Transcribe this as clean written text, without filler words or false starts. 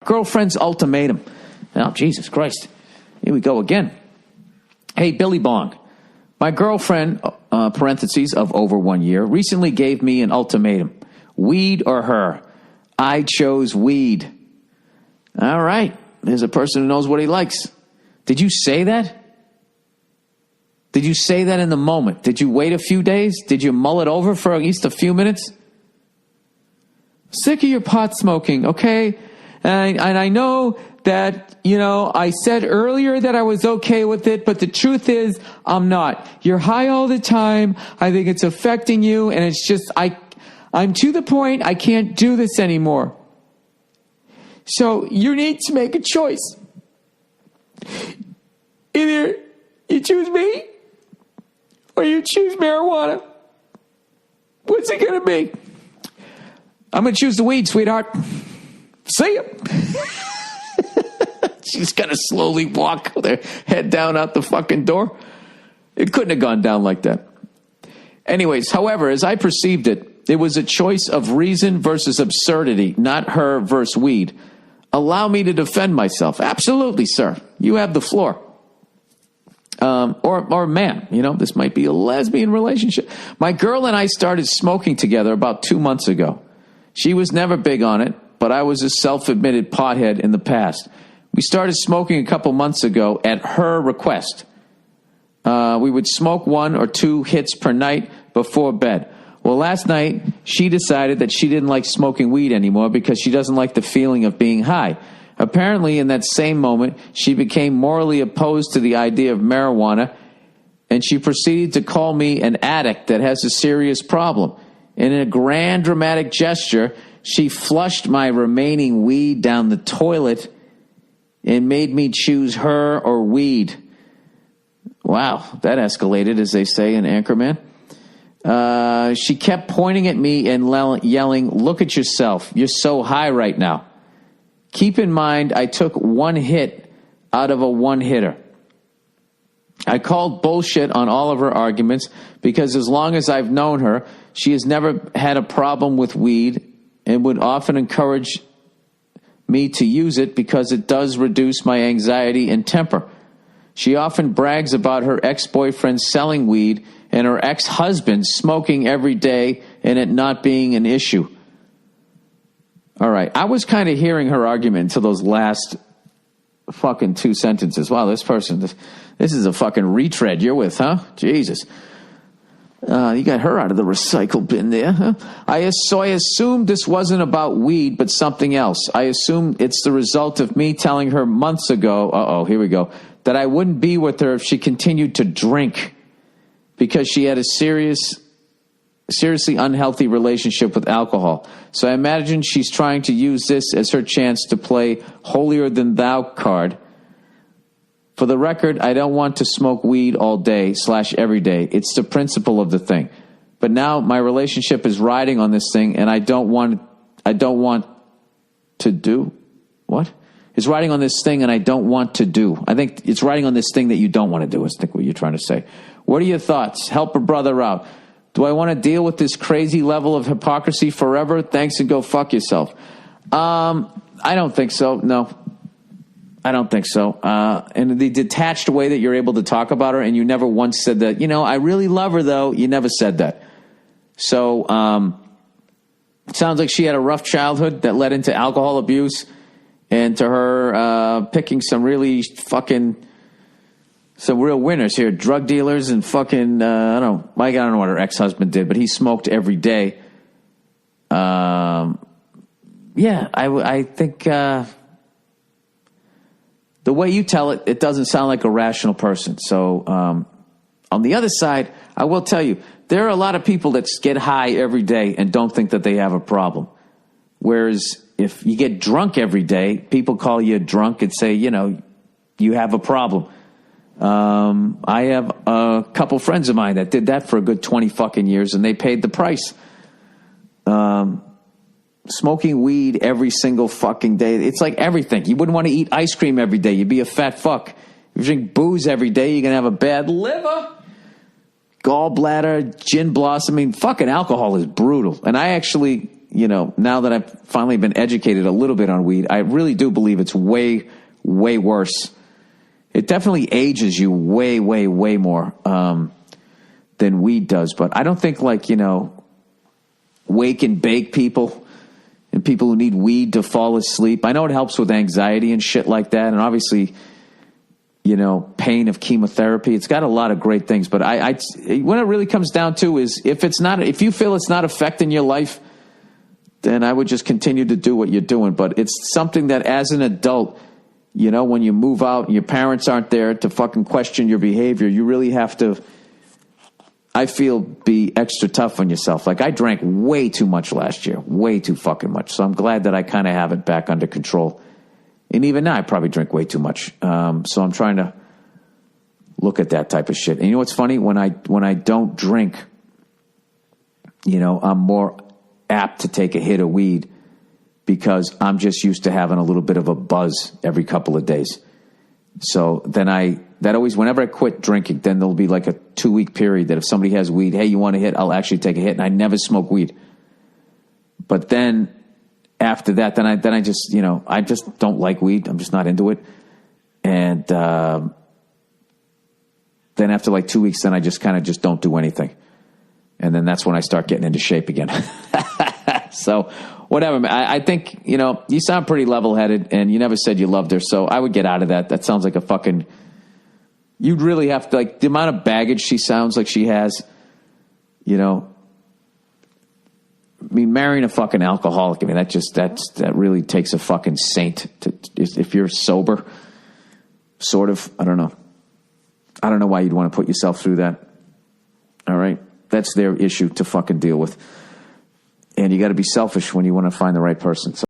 Girlfriend's ultimatum. Oh, Jesus Christ. Here we go again. Hey, Billy Bong. My girlfriend, parentheses, of over 1 year, recently gave me an ultimatum. Weed or her. I chose weed. All right. There's a person who knows what he likes. Did you say that? Did you say that in the moment? Did you wait a few days? Did you mull it over for at least a few minutes? Sick of your pot smoking, okay? And I know that, I said earlier that I was okay with it, but the truth is I'm not. You're high all the time. I think it's affecting you, and it's just, I'm to the point I can't do this anymore. So you need to make a choice. Either you choose me or you choose marijuana. What's it going to be? I'm going to choose the weed, sweetheart. See ya. She's going to slowly walk with her head down out the fucking door. It couldn't have gone down like that. Anyways, however, as I perceived it, it was a choice of reason versus absurdity, not her versus weed. Allow me to defend myself. Absolutely, sir. You have the floor. Or man, this might be a lesbian relationship. My girl and I started smoking together about 2 months ago. She was never big on it, but I was a self-admitted pothead in the past. We started smoking a couple months ago at her request. We would smoke 1 or 2 hits per night before bed. Well, last night, she decided that she didn't like smoking weed anymore because she doesn't like the feeling of being high. Apparently, in that same moment, she became morally opposed to the idea of marijuana, and she proceeded to call me an addict that has a serious problem. In a grand dramatic gesture, she flushed my remaining weed down the toilet and made me choose her or weed. Wow, that escalated, as they say in Anchorman. She kept pointing at me and yelling, "Look at yourself. You're so high right now." Keep in mind, I took 1 hit out of a 1-hitter. I called bullshit on all of her arguments because as long as I've known her, she has never had a problem with weed and would often encourage me to use it because it does reduce my anxiety and temper. She often brags about her ex-boyfriend selling weed and her ex-husband smoking every day and it not being an issue. All right, I was kind of hearing her argument until those last fucking 2 sentences. Wow, this is a fucking retread you're with, huh? Jesus. You got her out of the recycle bin there, huh? So I assumed this wasn't about weed, but something else. I assumed it's the result of me telling her months ago, here we go, that I wouldn't be with her if she continued to drink because she had a seriously unhealthy relationship with alcohol. So I imagine she's trying to use this as her chance to play holier than thou card. For the record, I don't want to smoke weed all day / every day. It's the principle of the thing. But now my relationship is riding on this thing and I don't want to do what? It's riding on this thing and I don't want to do. I think it's riding on this thing that you don't want to do, I think what you're trying to say. What are your thoughts? Help a brother out. Do I want to deal with this crazy level of hypocrisy forever? Thanks and go fuck yourself. I don't think so. No, I don't think so. And the detached way that you're able to talk about her and you never once said that, I really love her though. You never said that. So, it sounds like she had a rough childhood that led into alcohol abuse and to her, picking some really some real winners here, drug dealers and fucking, I don't know what her ex-husband did, but he smoked every day. I think, the way you tell it, it doesn't sound like a rational person. So, on the other side, I will tell you, there are a lot of people that get high every day and don't think that they have a problem. Whereas if you get drunk every day, people call you drunk and say, you have a problem. I have a couple friends of mine that did that for a good 20 fucking years and they paid the price. Smoking weed every single fucking day. It's like everything. You wouldn't want to eat ice cream every day. You'd be a fat fuck. If you drink booze every day, you're going to have a bad liver, gallbladder, gin blossom. I mean, fucking alcohol is brutal. And I actually, now that I've finally been educated a little bit on weed, I really do believe it's way, way worse. It definitely ages you way, way, way more than weed does. But I don't think wake and bake people and people who need weed to fall asleep. I know it helps with anxiety and shit like that. And obviously, pain of chemotherapy. It's got a lot of great things. But when it really comes down to is if you feel it's not affecting your life, then I would just continue to do what you're doing. But it's something that as an adult, when you move out and your parents aren't there to fucking question your behavior, you really have to, I feel, be extra tough on yourself. Like I drank way too much last year, way too fucking much. So I'm glad that I kind of have it back under control. And even now I probably drink way too much. So I'm trying to look at that type of shit. And you know what's funny? When I don't drink, I'm more apt to take a hit of weed because I'm just used to having a little bit of a buzz every couple of days. So then whenever I quit drinking, then there'll be like a 2-week period that if somebody has weed, hey, you want a hit? I'll actually take a hit. And I never smoke weed. But then after that, then I just, I just don't like weed. I'm just not into it. And then after like 2 weeks, then I just kind of just don't do anything. And then that's when I start getting into shape again. So whatever, man. I think, you sound pretty level-headed and you never said you loved her. So I would get out of that. That sounds like a fucking, you'd really have to, like, the amount of baggage she sounds like she has, I mean, marrying a fucking alcoholic, I mean, that really takes a fucking saint if you're sober, sort of. I don't know why you'd want to put yourself through that. All right. That's their issue to fucking deal with. And you got to be selfish when you want to find the right person. So